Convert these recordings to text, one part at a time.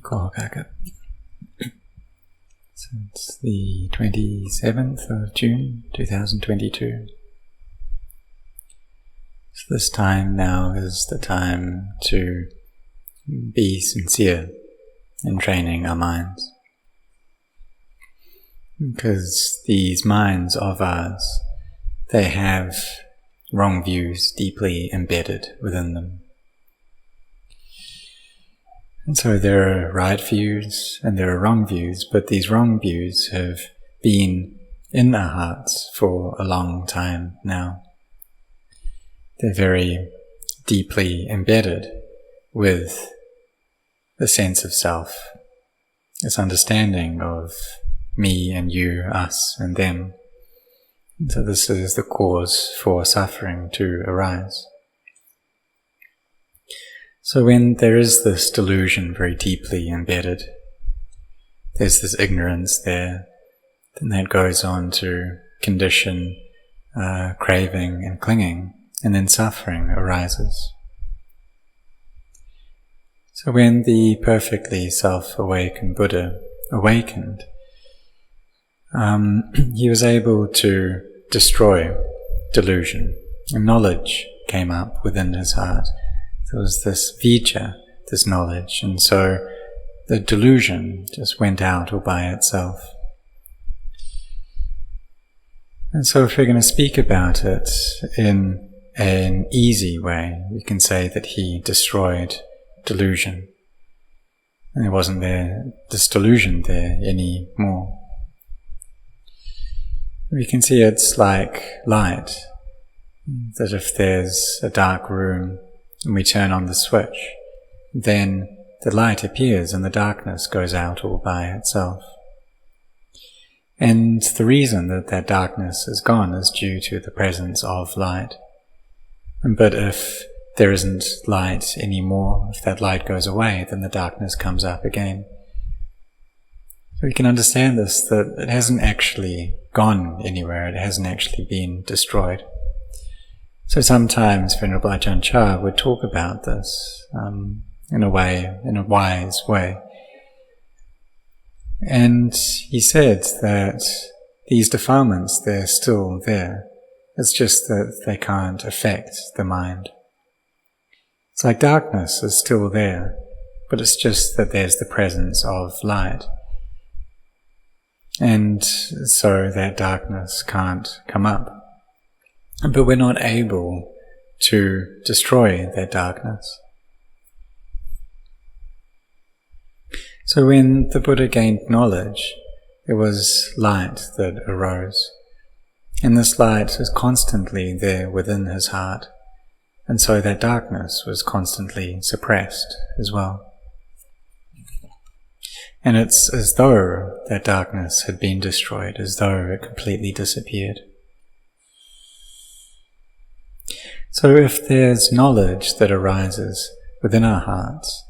So it's the 27th of June 2022. So this time now is the time to be sincere in training our minds. Because these minds of ours, they have wrong views deeply embedded within them. And so there are right views and there are wrong views, but these wrong views have been in our hearts for a long time now. They're very deeply embedded with the sense of self, this understanding of me and you, us and them. And so this is the cause for suffering to arise. So when there is this delusion very deeply embedded, there's this ignorance there, then that goes on to condition craving and clinging, and then suffering arises. So when the perfectly self-awakened Buddha awakened, he was able to destroy delusion, and knowledge came up within his heart. There was this vijja, this knowledge, and so the delusion just went out all by itself. And so if we're going to speak about it in an easy way, we can say that he destroyed delusion. And there wasn't this delusion there anymore. We can see it's like light, that if there's a dark room and we turn on the switch, then the light appears and the darkness goes out all by itself. And the reason that that darkness is gone is due to the presence of light. But if there isn't light anymore, if that light goes away, then the darkness comes up again. So we can understand this, that it hasn't actually gone anywhere, it hasn't actually been destroyed. So sometimes Venerable Ajahn Chah would talk about this in a wise way. And he said that these defilements, they're still there. It's just that they can't affect the mind. It's like darkness is still there, but it's just that there's the presence of light. And so that darkness can't come up. But we're not able to destroy that darkness. So when the Buddha gained knowledge, there was light that arose. And this light was constantly there within his heart. And so that darkness was constantly suppressed as well. And it's as though that darkness had been destroyed, as though it completely disappeared. So if there's knowledge that arises within our hearts,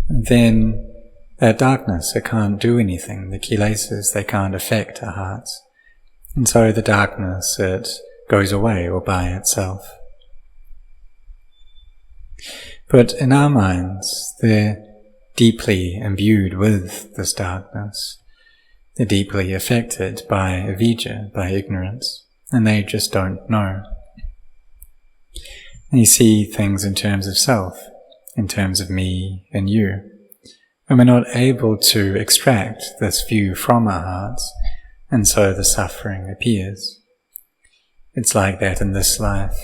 then that darkness, it can't do anything. The kilesas, they can't affect our hearts. And so the darkness, it goes away all by itself. But in our minds, they're deeply imbued with this darkness. They're deeply affected by avijja, by ignorance, and they just don't know. And you see things in terms of self, in terms of me and you. And we're not able to extract this view from our hearts, and so the suffering appears. It's like that in this life.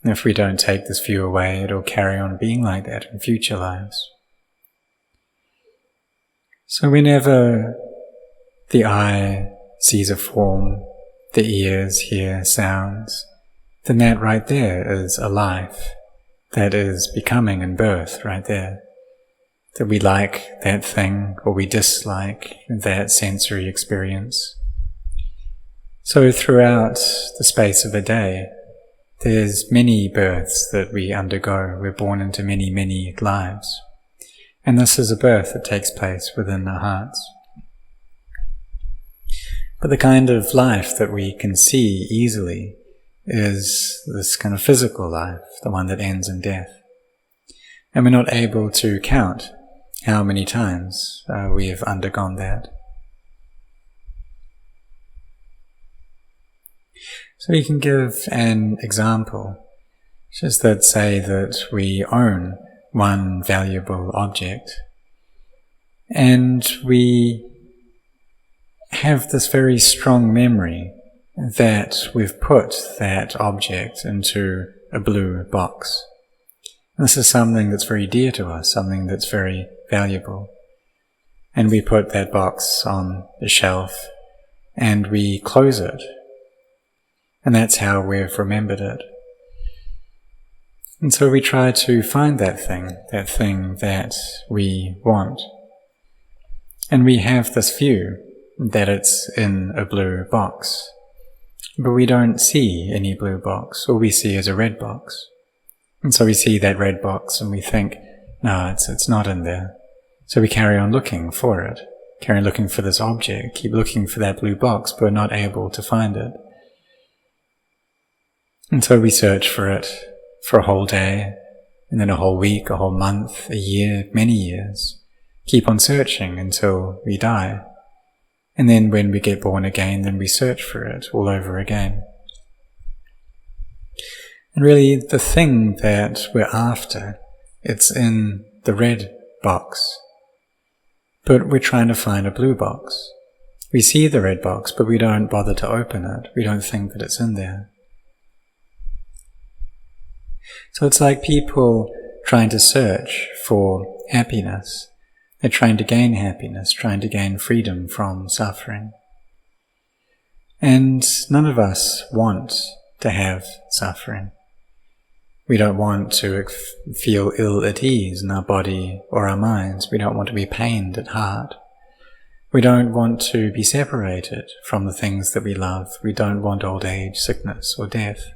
And if we don't take this view away, it'll carry on being like that in future lives. So whenever the eye sees a form, the ears hear sounds, then that right there is a life that is becoming in birth right there. That we like that thing or we dislike that sensory experience. So throughout the space of a day, there's many births that we undergo. We're born into many, many lives. And this is a birth that takes place within our hearts. But the kind of life that we can see easily is this kind of physical life, the one that ends in death. And we're not able to count how many times we have undergone that. So we can give an example, just that say that we own one valuable object, and we have this very strong memory that we've put that object into a blue box. And this is something that's very dear to us, something that's very valuable. And we put that box on the shelf and we close it. And that's how we've remembered it. And so we try to find that thing that we want. And we have this view that it's in a blue box. But we don't see any blue box. All we see is a red box. And so we see that red box and we think, no, it's not in there. So we carry on looking for it, carry on looking for this object, keep looking for that blue box, but we're not able to find it. And so we search for it for a whole day, and then a whole week, a whole month, a year, many years. Keep on searching until we die. And then when we get born again, then we search for it all over again. And really, the thing that we're after, it's in the red box. But we're trying to find a blue box. We see the red box, but we don't bother to open it. We don't think that it's in there. So it's like people trying to search for happiness. They're trying to gain happiness, trying to gain freedom from suffering. And none of us want to have suffering. We don't want to feel ill at ease in our body or our minds. We don't want to be pained at heart. We don't want to be separated from the things that we love. We don't want old age, sickness, or death.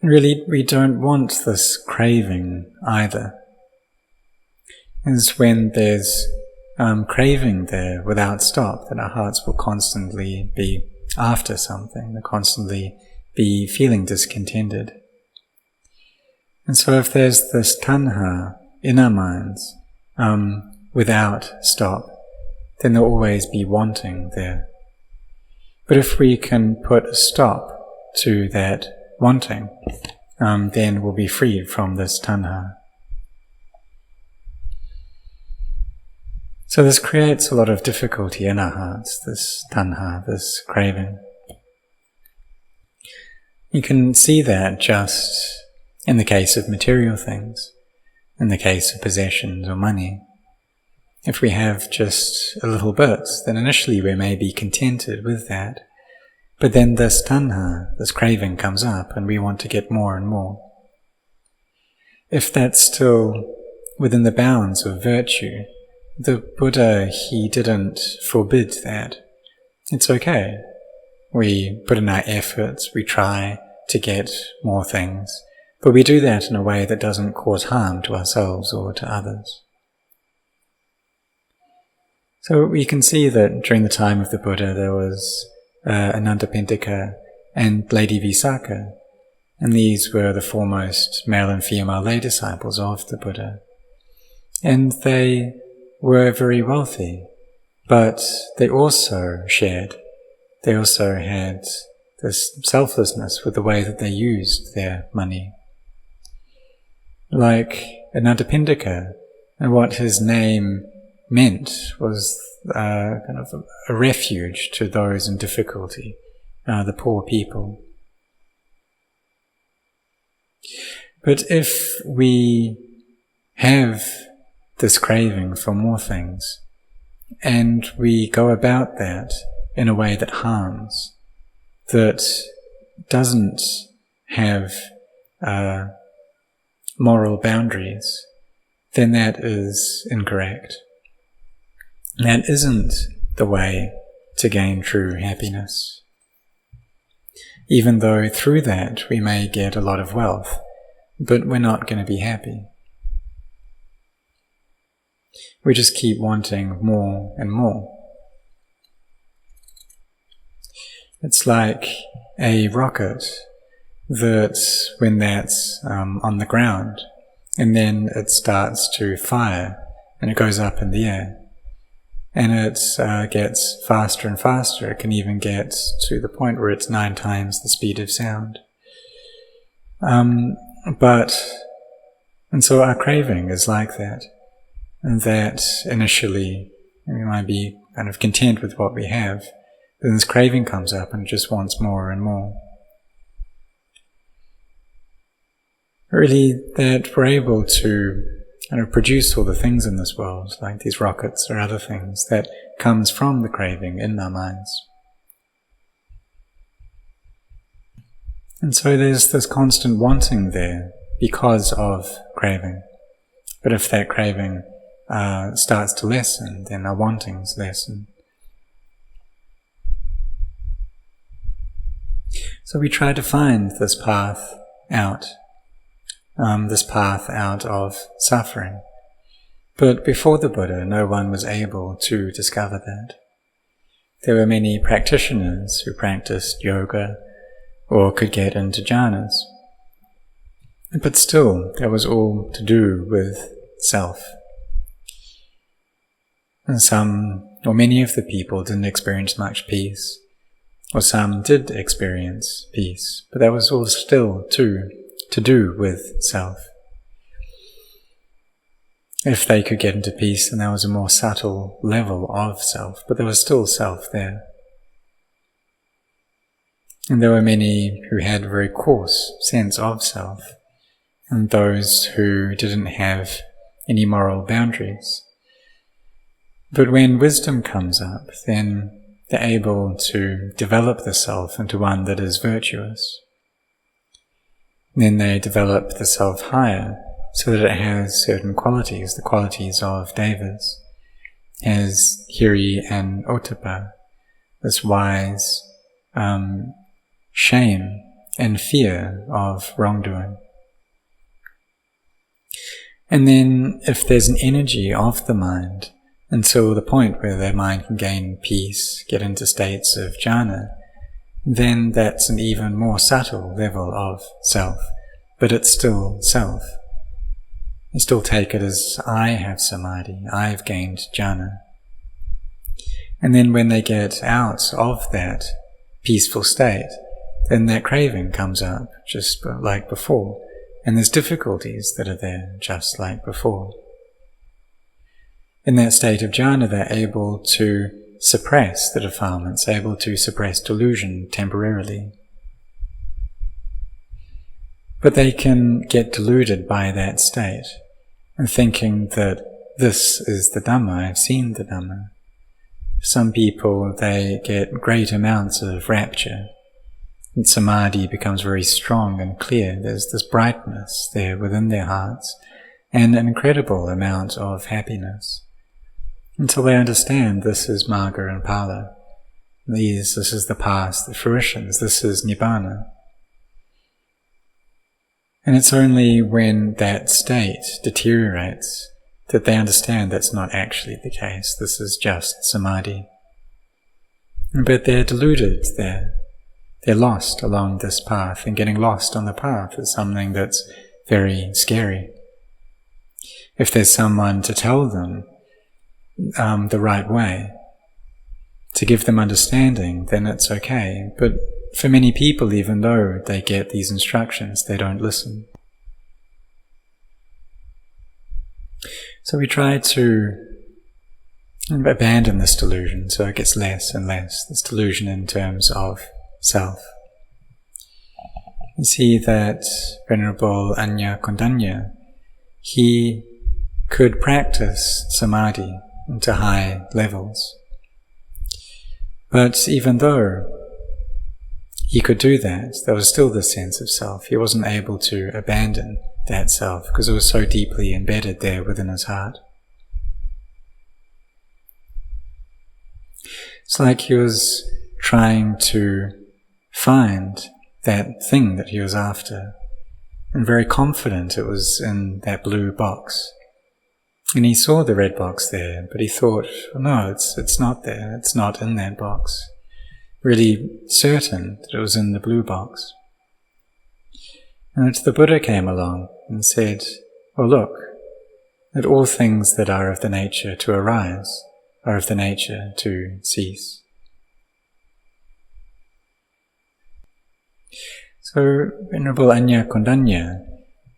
And really, we don't want this craving either. It's when there's craving there without stop that our hearts will constantly be after something, they'll constantly be feeling discontented. And so if there's this tanha in our minds without stop, then there'll always be wanting there. But if we can put a stop to that wanting, then we'll be freed from this tanha. So this creates a lot of difficulty in our hearts, this tanha, this craving. You can see that just in the case of material things, in the case of possessions or money. If we have just a little bit, then initially we may be contented with that. But then this tanha, this craving comes up and we want to get more and more. If that's still within the bounds of virtue, the Buddha, he didn't forbid that. It's okay. We put in our efforts, we try to get more things, but we do that in a way that doesn't cause harm to ourselves or to others. So we can see that during the time of the Buddha there was Anathapindika and Lady Visakha, and these were the foremost male and female lay disciples of the Buddha. And they were very wealthy, but they also shared. They also had this selflessness with the way that they used their money. Like Anathapindika, and what his name meant was kind of a refuge to those in difficulty, the poor people. But if we have this craving for more things, and we go about that in a way that harms, that doesn't have moral boundaries, then that is incorrect. That isn't the way to gain true happiness. Even though through that we may get a lot of wealth, but we're not going to be happy. We just keep wanting more and more. It's like a rocket that when that's on the ground, and then it starts to fire, and it goes up in the air, and it gets faster and faster. It can even get to the point where it's 9 times the speed of sound. And so our craving is like that, and that initially we might be kind of content with what we have, but then this craving comes up and just wants more and more. Really, that we're able to produce all the things in this world, like these rockets or other things, that comes from the craving in our minds. And so there's this constant wanting there because of craving. But if that craving starts to lessen, then our wantings lessen. So we try to find this path out of suffering. But before the Buddha, no one was able to discover that. There were many practitioners who practiced yoga or could get into jhanas. But still, that was all to do with self. And some, or many of the people didn't experience much peace, or some did experience peace, but that was all still to do with self. If they could get into peace, then there was a more subtle level of self, but there was still self there. And there were many who had a very coarse sense of self, and those who didn't have any moral boundaries. But when wisdom comes up, then they're able to develop the self into one that is virtuous. Then they develop the self higher, so that it has certain qualities, the qualities of devas, as hiri and ottappa, this wise shame and fear of wrongdoing. And then if there's an energy of the mind, until the point where the mind can gain peace, get into states of jhana, then that's an even more subtle level of self, but it's still self. You still take it as I have samadhi, I've gained jhana. And then when they get out of that peaceful state, then that craving comes up just like before, and there's difficulties that are there just like before. In that state of jhana, they're able to suppress the defilements, able to suppress delusion temporarily. But they can get deluded by that state, and thinking that this is the Dhamma, I've seen the Dhamma. Some people, they get great amounts of rapture, and samadhi becomes very strong and clear. There's this brightness there within their hearts, and an incredible amount of happiness, until they understand this is Marga and Phala. This is the path, the fruitions, this is Nibbana. And it's only when that state deteriorates that they understand that's not actually the case, this is just samadhi. But they're deluded there. They're lost along this path, and getting lost on the path is something that's very scary. If there's someone to tell them the right way, to give them understanding, then it's okay. But for many people, even though they get these instructions, they don't listen. So we try to abandon this delusion, so it gets less and less, this delusion in terms of self. You see that Venerable Anya Kondanya, he could practice samadhi into high levels. But even though he could do that, there was still this sense of self. He wasn't able to abandon that self because it was so deeply embedded there within his heart. It's like he was trying to find that thing that he was after, and very confident it was in that blue box. And he saw the red box there, but he thought, oh, no, it's not there, it's not in that box. Really certain that it was in the blue box. And the Buddha came along and said, well, look, that all things that are of the nature to arise are of the nature to cease. So Venerable Anya Kondanya,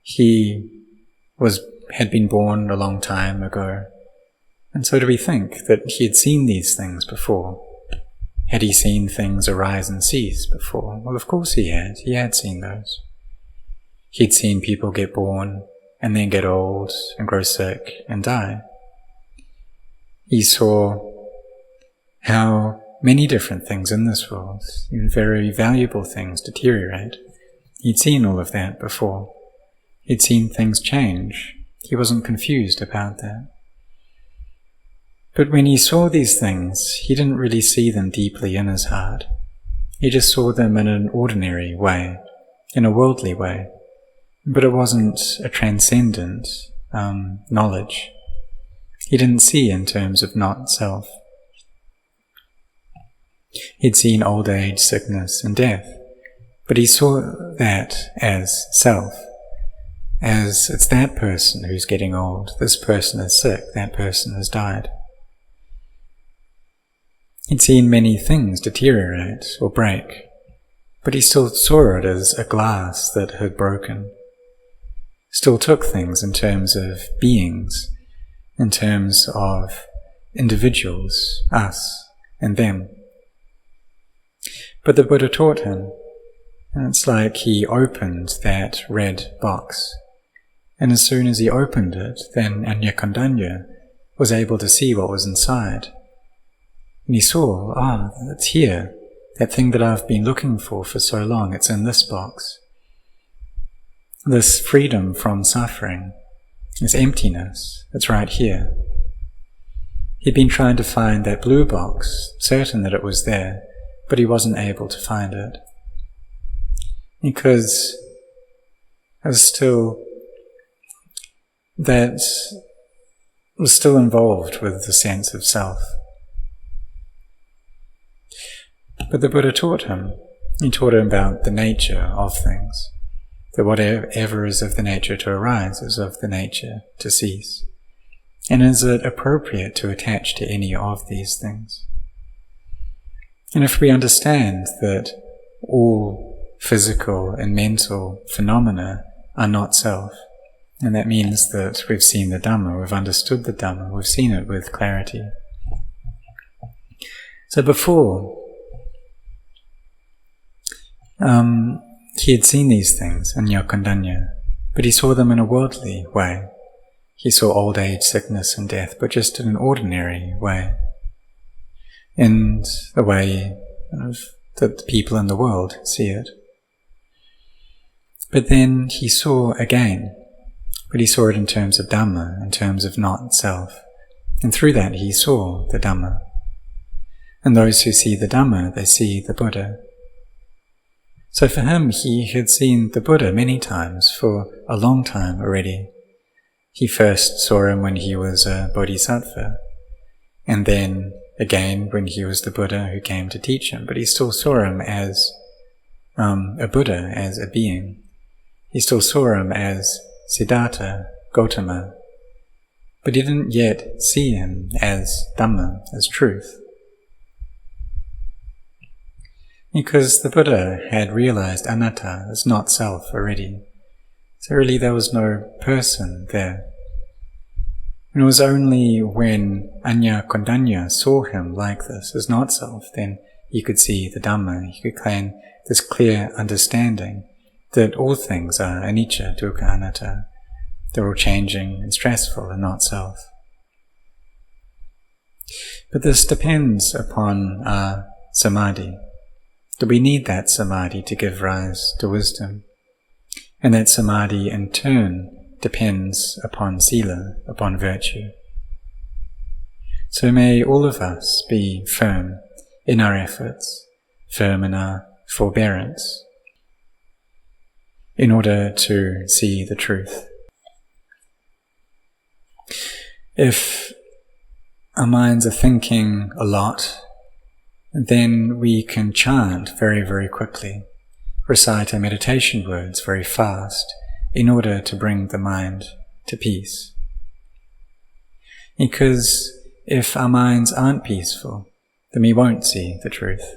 he had been born a long time ago, and so do we think that he had seen these things before? Had he seen things arise and cease before? Well, of course he had seen those. He'd seen people get born and then get old and grow sick and die. He saw how many different things in this world, even very valuable things, deteriorate. He'd seen all of that before. He'd seen things change. He wasn't confused about that. But when he saw these things, he didn't really see them deeply in his heart. He just saw them in an ordinary way, in a worldly way. But it wasn't a transcendent knowledge. He didn't see in terms of not self. He'd seen old age, sickness, and death, but he saw that as self, as it's that person who's getting old, this person is sick, that person has died. He'd seen many things deteriorate or break, but he still saw it as a glass that had broken. Still took things in terms of beings, in terms of individuals, us and them. But the Buddha taught him, and it's like he opened that red box, and as soon as he opened it, then Anya Kondanya was able to see what was inside. And he saw, it's here, that thing that I've been looking for so long, it's in this box. This freedom from suffering, this emptiness, it's right here. He'd been trying to find that blue box, certain that it was there, but he wasn't able to find it. Because it was still involved with the sense of self. But the Buddha taught him. He taught him about the nature of things, that whatever is of the nature to arise is of the nature to cease. And is it appropriate to attach to any of these things? And if we understand that all physical and mental phenomena are not self, and that means that we've seen the Dhamma, we've understood the Dhamma, we've seen it with clarity. So before, he had seen these things in Kondanya, but he saw them in a worldly way. He saw old age, sickness and death, but just in an ordinary way. In the way that the people in the world see it. But then he saw again, but he saw it in terms of Dhamma, in terms of not self. And through that he saw the Dhamma. And those who see the Dhamma, they see the Buddha. So for him, he had seen the Buddha many times, for a long time already. He first saw him when he was a bodhisattva, and then again when he was the Buddha who came to teach him, but he still saw him as a Buddha, as a being. He still saw him as Siddhartha, Gautama, but he didn't yet see him as Dhamma, as truth. Because the Buddha had realized anatta as not self already. So really there was no person there. And it was only when Anya Kondanya saw him like this as not self, then he could see the Dhamma, he could gain this clear understanding that all things are anicca, dukkha, anatta. They're all changing and stressful and not self. But this depends upon our samadhi. That we need that samadhi to give rise to wisdom. And that samadhi in turn depends upon sila, upon virtue. So may all of us be firm in our efforts, firm in our forbearance, in order to see the truth. If our minds are thinking a lot, then we can chant very, very quickly. recite our meditation words very fast in order to bring the mind to peace. Because if our minds aren't peaceful, then we won't see the truth.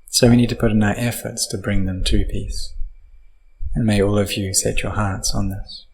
So we need to put in our efforts to bring them to peace. And may all of you set your hearts on this.